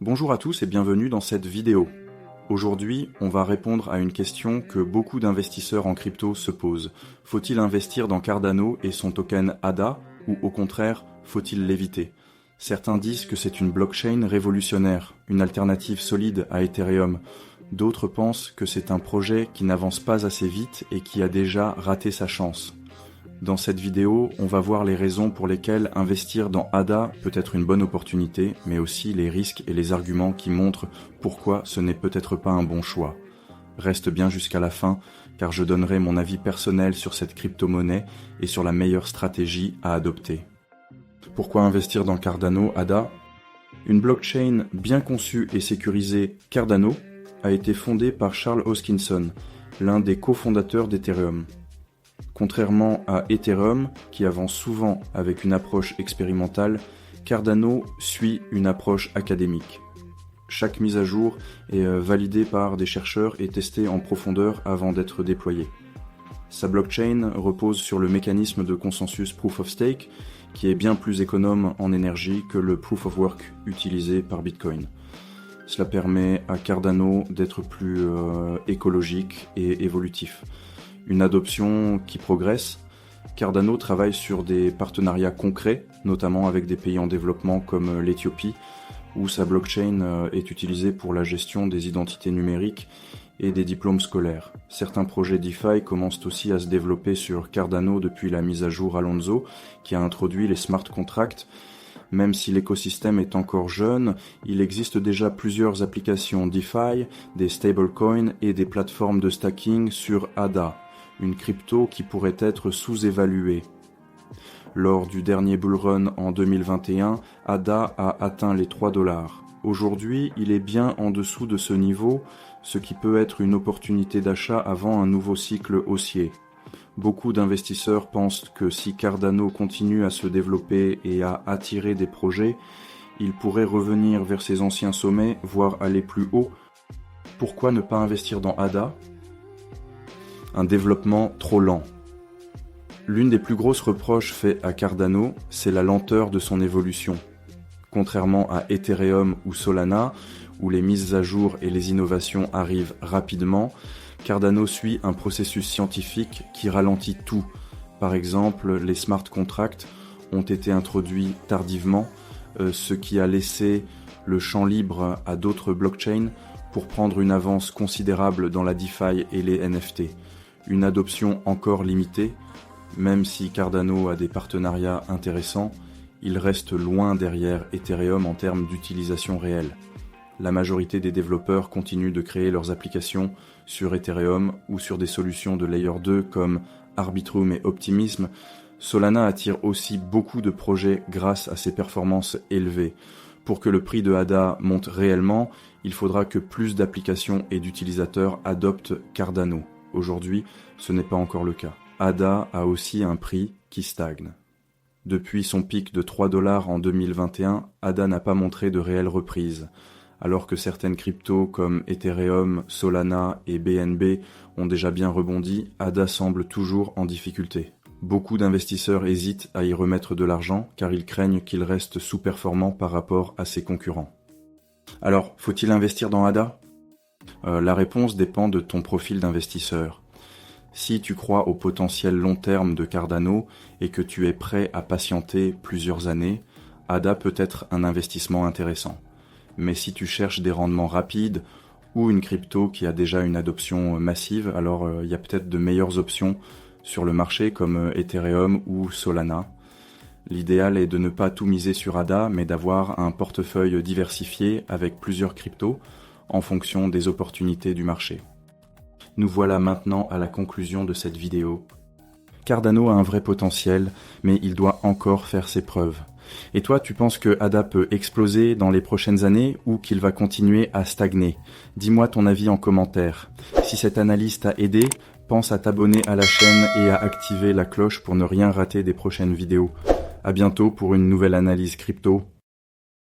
Bonjour à tous et bienvenue dans cette vidéo. Aujourd'hui, on va répondre à une question que beaucoup d'investisseurs en crypto se posent. Faut-il investir dans Cardano et son token ADA ou au contraire, faut-il l'éviter? Certains disent que c'est une blockchain révolutionnaire, une alternative solide à Ethereum. D'autres pensent que c'est un projet qui n'avance pas assez vite et qui a déjà raté sa chance. Dans cette vidéo, on va voir les raisons pour lesquelles investir dans ADA peut être une bonne opportunité, mais aussi les risques et les arguments qui montrent pourquoi ce n'est peut-être pas un bon choix. Reste bien jusqu'à la fin, car je donnerai mon avis personnel sur cette crypto-monnaie et sur la meilleure stratégie à adopter. Pourquoi investir dans Cardano ADA? Une blockchain bien conçue et sécurisée, Cardano, a été fondée par Charles Hoskinson, l'un des cofondateurs d'Ethereum. Contrairement à Ethereum, qui avance souvent avec une approche expérimentale, Cardano suit une approche académique. Chaque mise à jour est validée par des chercheurs et testée en profondeur avant d'être déployée. Sa blockchain repose sur le mécanisme de consensus Proof of Stake, qui est bien plus économe en énergie que le Proof of Work utilisé par Bitcoin. Cela permet à Cardano d'être plus écologique et évolutif. Une adoption qui progresse. Cardano travaille sur des partenariats concrets, notamment avec des pays en développement comme l'Éthiopie, où sa blockchain est utilisée pour la gestion des identités numériques et des diplômes scolaires. Certains projets DeFi commencent aussi à se développer sur Cardano depuis la mise à jour Alonzo, qui a introduit les smart contracts. Même si l'écosystème est encore jeune, il existe déjà plusieurs applications DeFi, des stablecoins et des plateformes de stacking sur ADA, une crypto qui pourrait être sous-évaluée. Lors du dernier bull run en 2021, ADA a atteint les $3. Aujourd'hui, il est bien en dessous de ce niveau, ce qui peut être une opportunité d'achat avant un nouveau cycle haussier. Beaucoup d'investisseurs pensent que si Cardano continue à se développer et à attirer des projets, il pourrait revenir vers ses anciens sommets, voire aller plus haut. Pourquoi ne pas investir dans ADA? Un développement trop lent. L'une des plus grosses reproches faits à Cardano, c'est la lenteur de son évolution. Contrairement à Ethereum ou Solana, où les mises à jour et les innovations arrivent rapidement, Cardano suit un processus scientifique qui ralentit tout. Par exemple, les smart contracts ont été introduits tardivement, ce qui a laissé le champ libre à d'autres blockchains pour prendre une avance considérable dans la DeFi et les NFT. Une adoption encore limitée, même si Cardano a des partenariats intéressants, il reste loin derrière Ethereum en termes d'utilisation réelle. La majorité des développeurs continuent de créer leurs applications sur Ethereum ou sur des solutions de Layer 2 comme Arbitrum et Optimism. Solana attire aussi beaucoup de projets grâce à ses performances élevées. Pour que le prix de ADA monte réellement, il faudra que plus d'applications et d'utilisateurs adoptent Cardano. Aujourd'hui, ce n'est pas encore le cas. ADA a aussi un prix qui stagne. Depuis son pic de $3 en 2021, ADA n'a pas montré de réelle reprise. Alors que certaines cryptos comme Ethereum, Solana et BNB ont déjà bien rebondi, ADA semble toujours en difficulté. Beaucoup d'investisseurs hésitent à y remettre de l'argent car ils craignent qu'il reste sous-performant par rapport à ses concurrents. Alors, faut-il investir dans ADA? La réponse dépend de ton profil d'investisseur. Si tu crois au potentiel long terme de Cardano et que tu es prêt à patienter plusieurs années, ADA peut être un investissement intéressant. Mais si tu cherches des rendements rapides ou une crypto qui a déjà une adoption massive, alors il y a peut-être de meilleures options sur le marché comme Ethereum ou Solana. L'idéal est de ne pas tout miser sur ADA, mais d'avoir un portefeuille diversifié avec plusieurs cryptos en fonction des opportunités du marché. Nous voilà maintenant à la conclusion de cette vidéo. Cardano a un vrai potentiel, mais il doit encore faire ses preuves. Et toi, tu penses que ADA peut exploser dans les prochaines années ou qu'il va continuer à stagner? Dis-moi ton avis en commentaire. Si cette analyse t'a aidé, pense à t'abonner à la chaîne et à activer la cloche pour ne rien rater des prochaines vidéos. À bientôt pour une nouvelle analyse crypto.